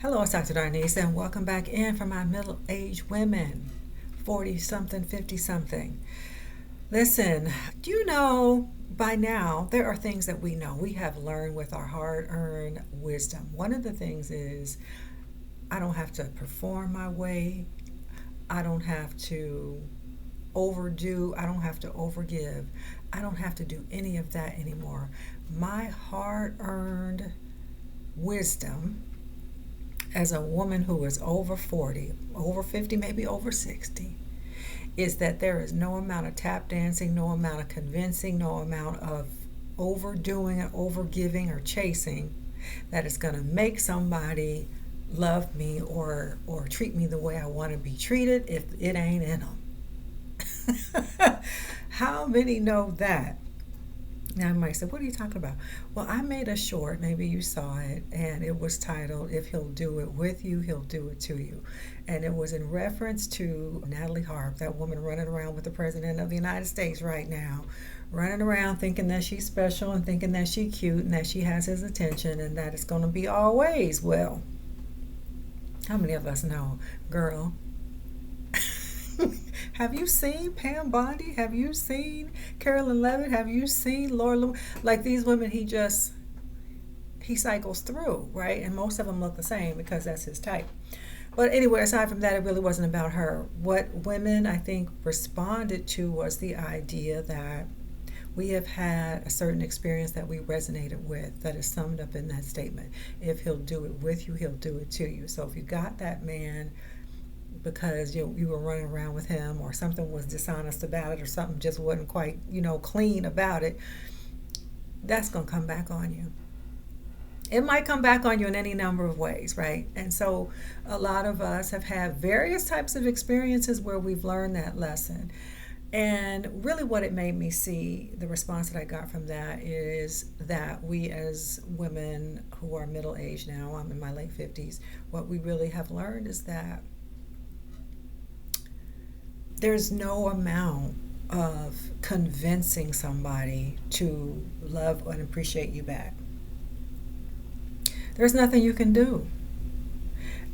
Hello, it's Dr. Darnese, and welcome back in for my middle aged women, 40 something, 50 something. Listen, do you know by now there are things that we know we have learned with our hard earned wisdom? One of the things is I don't have to perform my way, I don't have to overdo, I don't have to overgive, I don't have to do any of that anymore. My hard earned wisdom as a woman who is over 40, over 50, maybe over 60, is that there is no amount of tap dancing, no amount of convincing, no amount of overdoing and overgiving or chasing that is going to make somebody love me or treat me the way I want to be treated if it ain't in them. How many know that? Now, you might say, what are you talking about? Well, I made a short, maybe you saw it, and it was titled, If He'll Do It With You, He'll Do It To You. And it was in reference to Natalie Harp, that woman running around with the President of the United States right now, running around thinking that she's special and thinking that she's cute and that she has his attention and that it's going to be always. Well, how many of us know, girl? Have you seen Pam Bondi? Have you seen Carolyn Levitt? Have you seen Laura Lewis? Like these women, he cycles through, right? And most of them look the same because that's his type. But anyway, aside from that, it really wasn't about her. What women, I think, responded to was the idea that we have had a certain experience that we resonated with that is summed up in that statement. If he'll do it with you, he'll do it to you. So if you got that man because you were running around with him or something was dishonest about it or something just wasn't quite, clean about it, that's going to come back on you. It might come back on you in any number of ways, right? And so a lot of us have had various types of experiences where we've learned that lesson. And really what it made me see, the response that I got from that is that we as women who are middle-aged now, I'm in my late 50s, what we really have learned is that there's no amount of convincing somebody to love and appreciate you back. There's nothing you can do.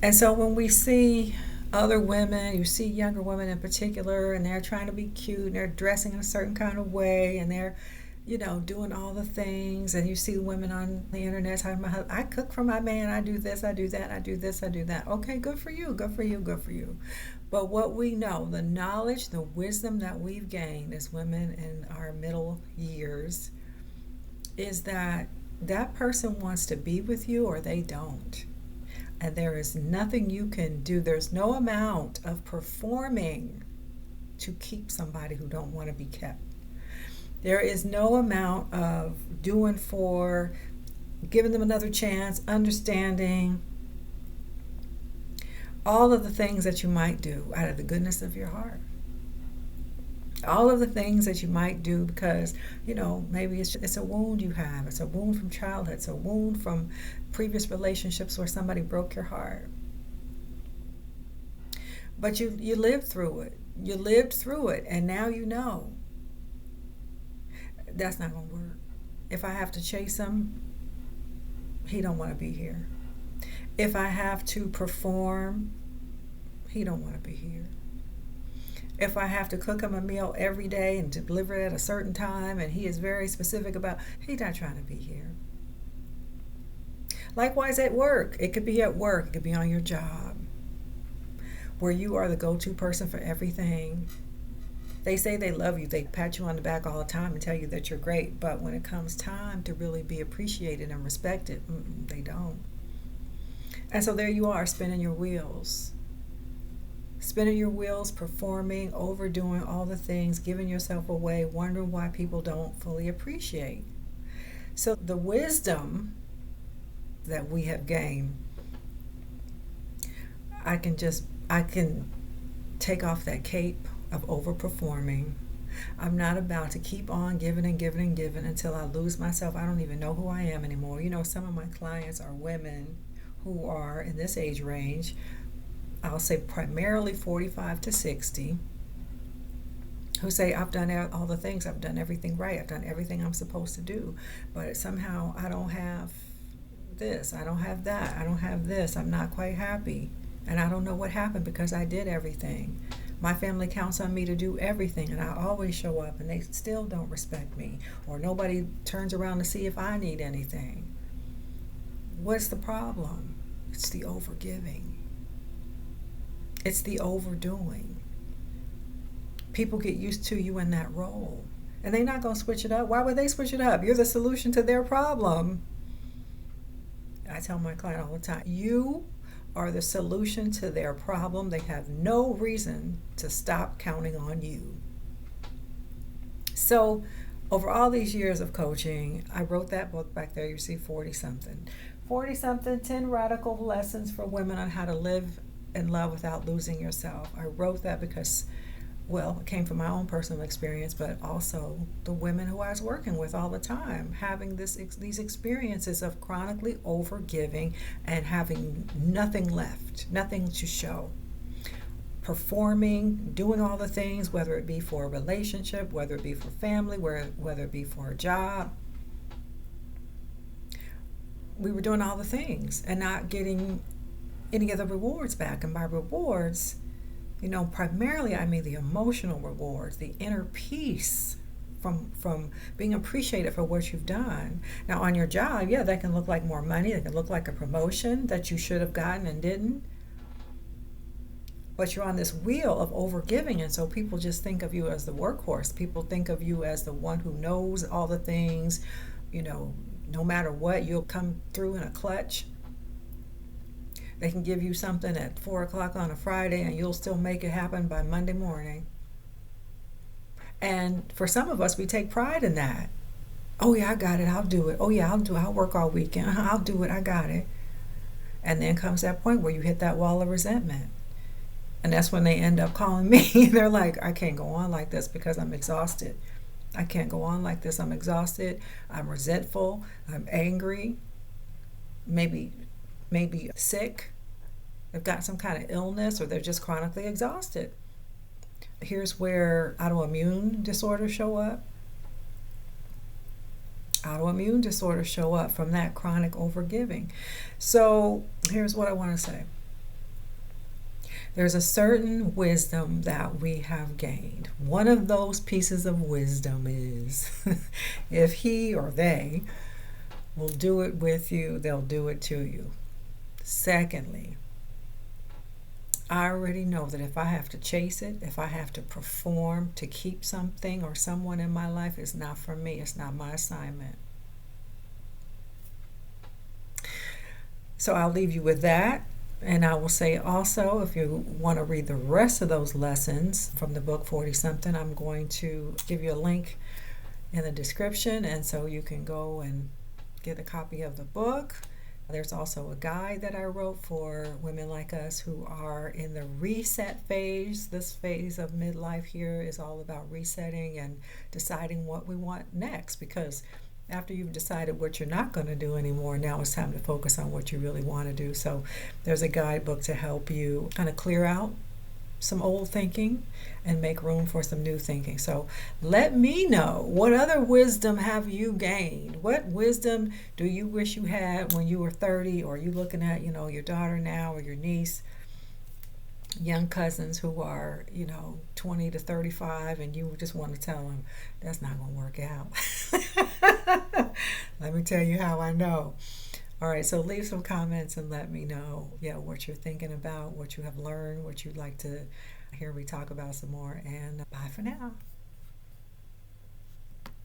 And so when we see other women, you see younger women in particular, and they're trying to be cute, and they're dressing in a certain kind of way, and they're, doing all the things, and you see women on the internet talking about, I cook for my man, I do this, I do that, I do this, I do that. Okay, good for you, good for you, good for you. But what we know, the knowledge, the wisdom that we've gained as women in our middle years is that that person wants to be with you or they don't. And there is nothing you can do. There's no amount of performing to keep somebody who don't want to be kept. There is no amount of doing for, giving them another chance, understanding, all of the things that you might do out of the goodness of your heart. All of the things that you might do because, maybe it's a wound you have. It's a wound from childhood. It's a wound from previous relationships where somebody broke your heart. But you lived through it. You lived through it, and now you know that's not going to work. If I have to chase him, he don't want to be here. If I have to perform, he don't want to be here. If I have to cook him a meal every day and deliver it at a certain time, and he is very specific about, he's not trying to be here. Likewise at work. It could be at work. It could be on your job where you are the go-to person for everything. They say they love you. They pat you on the back all the time and tell you that you're great. But when it comes time to really be appreciated and respected, they don't. And so there you are, spinning your wheels. Spinning your wheels, performing, overdoing all the things, giving yourself away, wondering why people don't fully appreciate. So the wisdom that we have gained, I can take off that cape of overperforming. I'm not about to keep on giving and giving and giving until I lose myself. I don't even know who I am anymore. Some of my clients are women who are in this age range, I'll say primarily 45 to 60, who say, I've done all the things, I've done everything right, I've done everything I'm supposed to do, but somehow I don't have this, I don't have that, I don't have this, I'm not quite happy. And I don't know what happened because I did everything. My family counts on me to do everything, and I always show up, and they still don't respect me, or nobody turns around to see if I need anything. What's the problem? It's the overgiving. It's the overdoing. People get used to you in that role, and they're not going to switch it up. Why would they switch it up? You're the solution to their problem. I tell my client all the time, you are the solution to their problem. They have no reason to stop counting on you. So, over all these years of coaching, I wrote that book back there. You see 40 something. 40 something, 10 radical lessons for women on how to live and love without losing yourself. I wrote that because, well, it came from my own personal experience, but also the women who I was working with all the time, having these experiences of chronically overgiving and having nothing left, nothing to show. Performing, doing all the things, whether it be for a relationship, whether it be for family, whether it be for a job. We were doing all the things and not getting any of the rewards back. And by rewards, primarily I mean the emotional rewards, the inner peace from being appreciated for what you've done. Now on your job, yeah, that can look like more money, that can look like a promotion that you should have gotten and didn't. But you're on this wheel of overgiving, and so people just think of you as the workhorse. People think of you as the one who knows all the things, no matter what, you'll come through in a clutch. They can give you something at 4 o'clock on a Friday and you'll still make it happen by Monday morning. And for some of us, we take pride in that. Oh yeah, I got it, I'll do it. Oh yeah, I'll work all weekend. I'll do it, I got it. And then comes that point where you hit that wall of resentment. And that's when they end up calling me. They're like, I can't go on like this because I'm exhausted. I can't go on like this, I'm exhausted. I'm resentful, I'm angry, maybe sick, they've got some kind of illness, or they're just chronically exhausted. Here's where autoimmune disorders show up. Autoimmune disorders show up from that chronic overgiving. So here's what I want to say. There's a certain wisdom that we have gained. One of those pieces of wisdom is if he or they will do it with you, they'll do it to you. Secondly, I already know that if I have to chase it, if I have to perform to keep something or someone in my life, it's not for me. It's not my assignment. So I'll leave you with that. And I will say also, if you want to read the rest of those lessons from the book 40 something, I'm going to give you a link in the description, and so you can go and get a copy of the book. There's also a guide that I wrote for women like us who are in the reset phase. This phase of midlife here is all about resetting and deciding what we want next, because after you've decided what you're not going to do anymore, now it's time to focus on what you really want to do. So there's a guidebook to help you kind of clear out some old thinking and make room for some new thinking. So let me know, what other wisdom have you gained? What wisdom do you wish you had when you were 30, or you looking at, your daughter now, or your niece, young cousins who are, 20 to 35, and you just want to tell them that's not going to work out. Let me tell you how I know. All right, so leave some comments and let me know, what you're thinking about, what you have learned, what you'd like to hear me talk about some more, and bye for now.